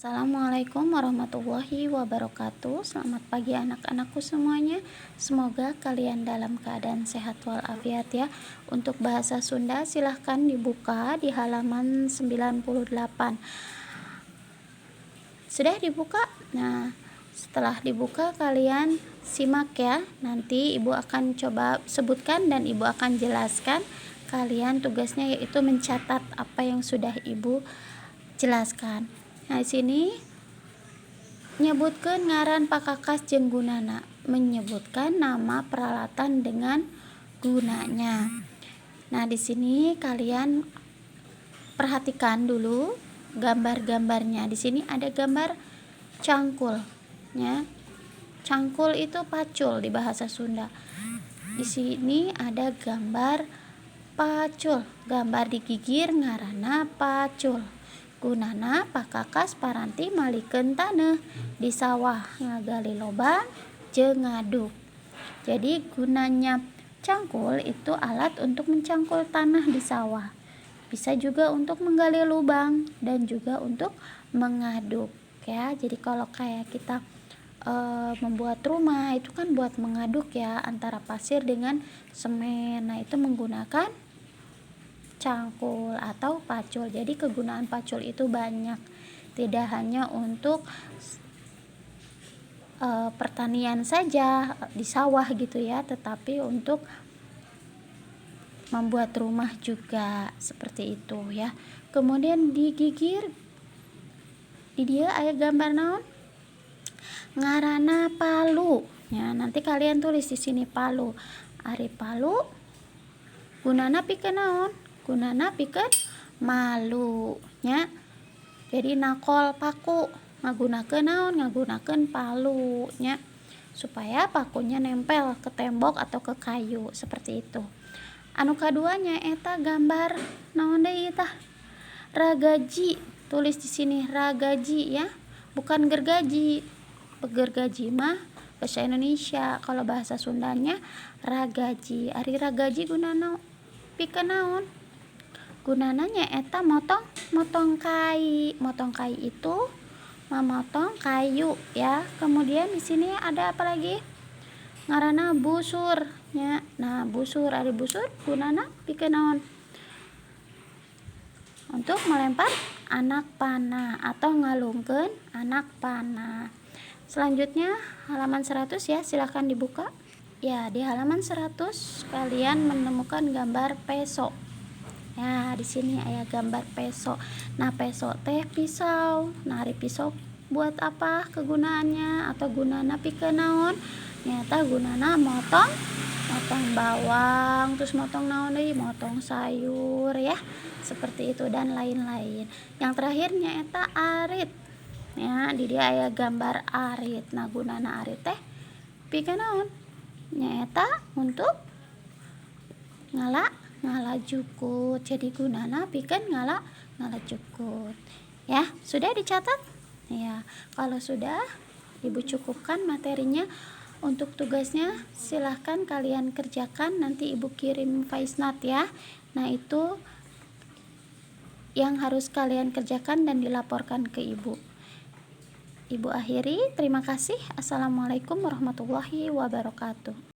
Assalamualaikum warahmatullahi wabarakatuh. Selamat pagi anak-anakku semuanya. Semoga kalian dalam keadaan sehat walafiat ya. Untuk bahasa Sunda silahkan dibuka di halaman 98. Sudah dibuka? Nah, setelah dibuka kalian simak ya. Nanti ibu akan coba sebutkan dan ibu akan jelaskan. Kalian tugasnya yaitu mencatat apa yang sudah ibu jelaskan. Nah, di sini nyebutkan ngaran pakakas jeung gunana, menyebutkan nama peralatan dengan gunanya. Nah, di sini kalian perhatikan dulu gambar-gambarnya. Di sini ada gambar cangkul, ya. Cangkul itu pacul di bahasa Sunda. Di sini ada gambar pacul, gambar digigir ngaranna pacul. Gunana pakakas paranti malikeun taneuh di sawah ngagali lobang jeung ngaduk. Jadi gunanya cangkul itu alat untuk mencangkul tanah di sawah. Bisa juga untuk menggali lubang dan juga untuk mengaduk ya. Jadi kalau kayak kita membuat rumah itu kan buat mengaduk ya antara pasir dengan semen. Nah, itu menggunakan cangkul atau pacul. Jadi kegunaan pacul itu banyak, tidak hanya untuk pertanian saja di sawah gitu ya, tetapi untuk membuat rumah juga seperti itu ya. Kemudian digigir, di dia aya gambar naon? Ngaranna palu. Ya, nanti kalian tulis di sini palu. Ari palu gunana pikeun naon? Gunana pikeun malu nya. Jadi nakol paku ngagunakeun naon? Ngagunakeun palu nya, supaya pakunya nempel ke tembok atau ke kayu seperti itu. Anu kaduanya eta gambar naon deui tah? Ragaji. Tulis di sini ragaji ya, bukan gergaji. Gergaji mah bahasa Indonesia, kalau bahasa Sundanya ragaji. Ari ragaji gunana pikeun naon? Gunana nyaeta motong kai. Motong kai itu memotong kayu ya. Kemudian di sini ada apa lagi? Ngaranna busur nya. Nah, busur, ari busur gunana pikeun naon? Untuk melempar anak panah atau ngalungkeun anak panah. Selanjutnya halaman 100 ya, silahkan dibuka. Ya, di halaman 100 kalian menemukan gambar peso. Ya, di sini ada gambar peso. Nah, peso teh pisau. Nah, ari pisau buat apa kegunaannya atau gunana pikeun naon? Nyata gunana motong bawang, terus motong naon deui? Motong sayur ya. Seperti itu dan lain-lain. Yang terakhirnya eta arit. Ya, di dia aya gambar arit. Nah, gunana arit teh pikeun naon? Nyaeta untuk ngalajukut. Jadi gunana pikeun ngalajukut. Ya, sudah dicatat? Ya, kalau sudah Ibu cukupkan materinya. Untuk tugasnya silahkan kalian kerjakan, nanti Ibu kirim voice note ya. Nah, itu yang harus kalian kerjakan dan dilaporkan ke Ibu. Ibu akhiri, terima kasih. Assalamualaikum warahmatullahi wabarakatuh.